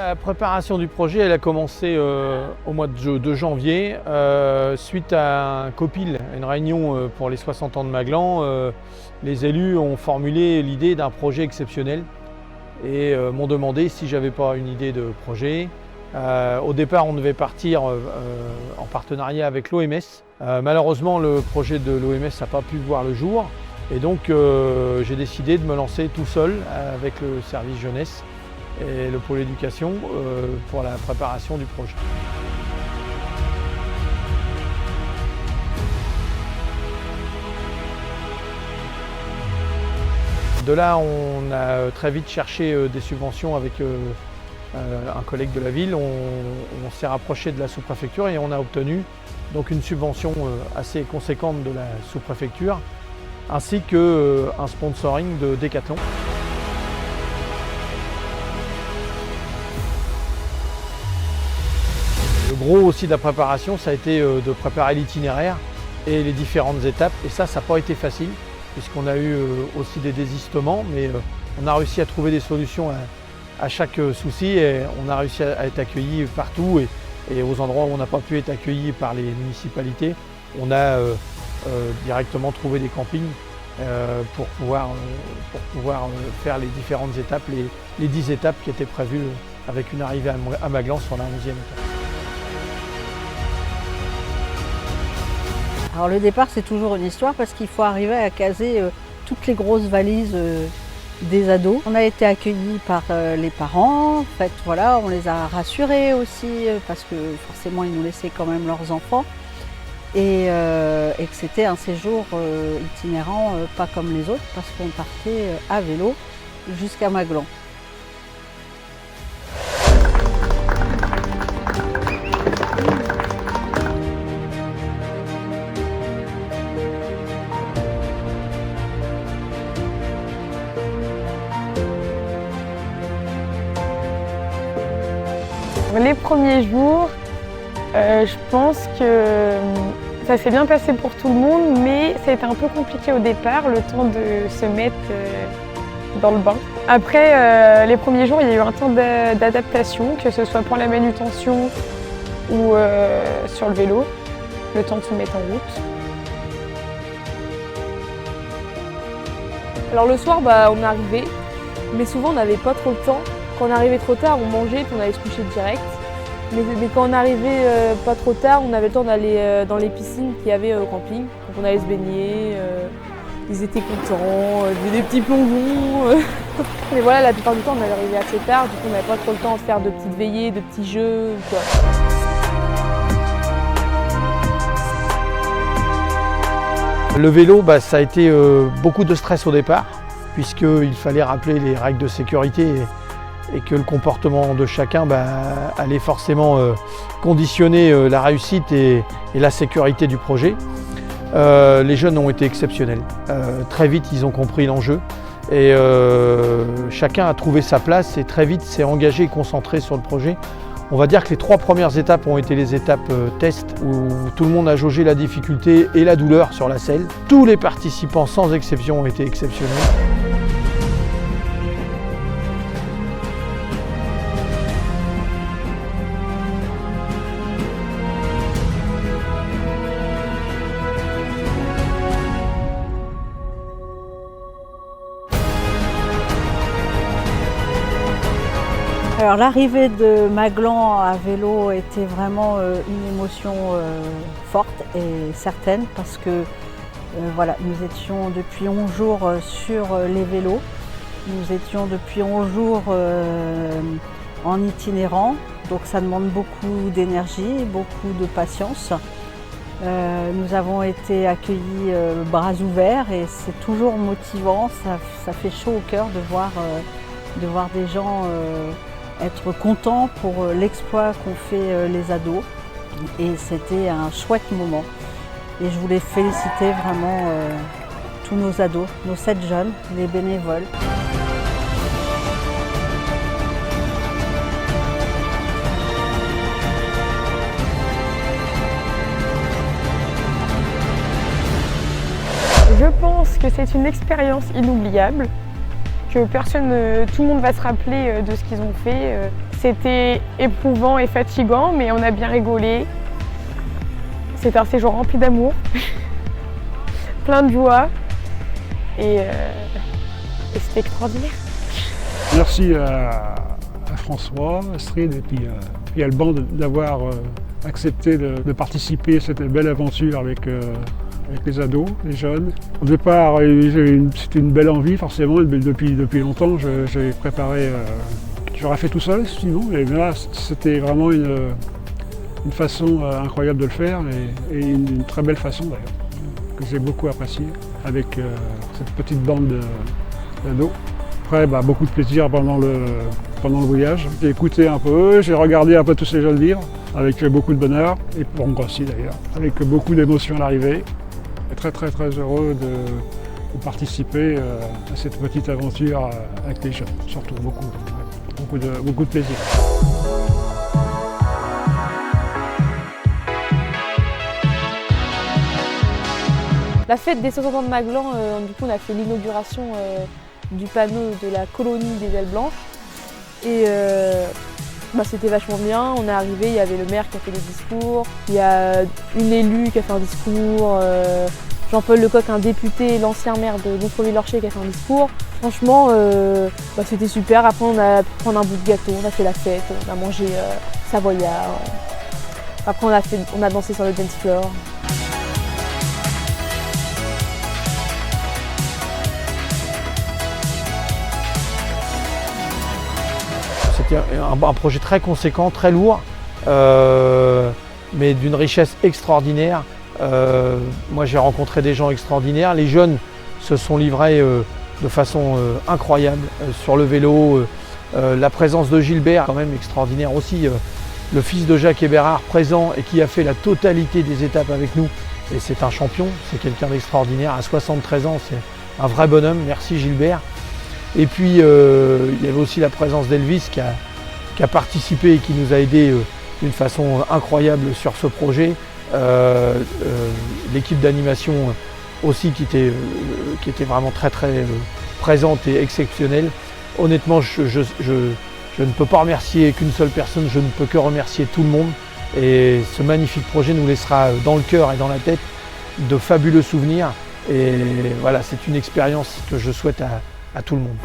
La préparation du projet, elle a commencé au mois de janvier, suite à un COPIL, une réunion pour les 60 ans de Maglan. Les élus ont formulé l'idée d'un projet exceptionnel et m'ont demandé si j'avais pas une idée de projet. Au départ, on devait partir en partenariat avec l'OMS. Malheureusement, le projet de l'OMS n'a pas pu voir le jour et donc j'ai décidé de me lancer tout seul avec le service jeunesse et le pôle éducation pour la préparation du projet. De là, on a très vite cherché des subventions avec un collègue de la ville. On s'est rapproché de la sous-préfecture et on a obtenu donc une subvention assez conséquente de la sous-préfecture, ainsi qu'un sponsoring de Decathlon. Le gros aussi de la préparation, ça a été de préparer l'itinéraire et les différentes étapes. Et ça n'a pas été facile, puisqu'on a eu aussi des désistements, mais on a réussi à trouver des solutions à chaque souci et on a réussi à être accueillis partout et aux endroits où on n'a pas pu être accueillis par les municipalités, on a directement trouvé des campings pour pouvoir faire les différentes étapes, les 10 étapes qui étaient prévues avec une arrivée à Maglan sur la 11e étape. Alors le départ, c'est toujours une histoire parce qu'il faut arriver à caser toutes les grosses valises des ados. On a été accueillis par les parents. En fait, voilà, on les a rassurés aussi parce que forcément, ils nous laissaient quand même leurs enfants. Et que c'était un séjour itinérant, pas comme les autres, parce qu'on partait à vélo jusqu'à Maglan. Les premiers jours, je pense que ça s'est bien passé pour tout le monde, mais ça a été un peu compliqué au départ, le temps de se mettre dans le bain. Après, les premiers jours, il y a eu un temps d'adaptation, que ce soit pour la manutention ou sur le vélo, le temps de se mettre en route. Alors le soir, on arrivait, mais souvent on n'avait pas trop le temps. Quand on arrivait trop tard, on mangeait et on allait se coucher direct. Mais quand on arrivait pas trop tard, on avait le temps d'aller dans les piscines qu'il y avait au camping. Donc on allait se baigner, ils étaient contents, des petits plongeons. Mais voilà, la plupart du temps, on allait arriver assez tard, du coup on n'avait pas trop le temps de faire de petites veillées, de petits jeux ou quoi. Le vélo, ça a été beaucoup de stress au départ, puisqu'il fallait rappeler les règles de sécurité et que le comportement de chacun allait forcément conditionner la réussite et la sécurité du projet. Les jeunes ont été exceptionnels. Très vite, ils ont compris l'enjeu et chacun a trouvé sa place et très vite s'est engagé et concentré sur le projet. On va dire que les 3 premières étapes ont été les étapes test où tout le monde a jaugé la difficulté et la douleur sur la selle. Tous les participants sans exception ont été exceptionnels. Alors l'arrivée de Maglan à vélo était vraiment une émotion forte et certaine parce que voilà, nous étions depuis 11 jours sur les vélos, nous étions depuis 11 jours en itinérant, donc ça demande beaucoup d'énergie, beaucoup de patience. Nous avons été accueillis bras ouverts et c'est toujours motivant, ça fait chaud au cœur de voir des gens être contents pour l'exploit qu'ont fait les ados. Et c'était un chouette moment. Et je voulais féliciter vraiment tous nos ados, nos 7 jeunes, les bénévoles. Je pense que c'est une expérience inoubliable, que tout le monde va se rappeler de ce qu'ils ont fait. C'était éprouvant et fatigant, mais on a bien rigolé. C'était un séjour rempli d'amour, plein de joie et c'était extraordinaire. Merci à François, Astrid et puis à Alban d'avoir accepté de participer à cette belle aventure avec les ados, les jeunes. Au départ, c'était une belle envie forcément, depuis longtemps j'ai préparé, j'aurais fait tout seul sinon, mais là c'était vraiment une façon incroyable de le faire et une très belle façon d'ailleurs, que j'ai beaucoup apprécié avec cette petite bande d'ados. Après, beaucoup de plaisir pendant le voyage. J'ai écouté un peu, j'ai regardé un peu tous ces jeunes vivre avec beaucoup de bonheur et pour moi aussi d'ailleurs, avec beaucoup d'émotion à l'arrivée. Très très très heureux de participer à cette petite aventure avec les jeunes, surtout beaucoup de plaisir. La fête des 60 ans de Maglan, du coup on a fait l'inauguration du panneau de la colonie des ailes blanches et c'était vachement bien. On est arrivé, il y avait le maire qui a fait des discours, il y a une élue qui a fait un discours, Jean-Paul Lecoq, un député, l'ancien maire de Gonfreville-Lorcher qui a fait un discours. Franchement, c'était super. Après on a pu prendre un bout de gâteau, on a fait la fête, on a mangé savoyard. Après on a dansé sur le dance floor. C'était un projet très conséquent, très lourd, mais d'une richesse extraordinaire. Moi j'ai rencontré des gens extraordinaires, les jeunes se sont livrés de façon incroyable sur le vélo. La présence de Gilbert, quand même extraordinaire aussi, le fils de Jacques Hébérard présent et qui a fait la totalité des étapes avec nous. Et c'est un champion, c'est quelqu'un d'extraordinaire, à 73 ans, c'est un vrai bonhomme, merci Gilbert. Et puis il y avait aussi la présence d'Elvis qui a participé et qui nous a aidés d'une façon incroyable sur ce projet. L'équipe d'animation aussi qui était vraiment très très présente et exceptionnelle. Honnêtement, je ne peux pas remercier qu'une seule personne, je ne peux que remercier tout le monde. Et ce magnifique projet nous laissera dans le cœur et dans la tête de fabuleux souvenirs. Et voilà, c'est une expérience que je souhaite à tout le monde.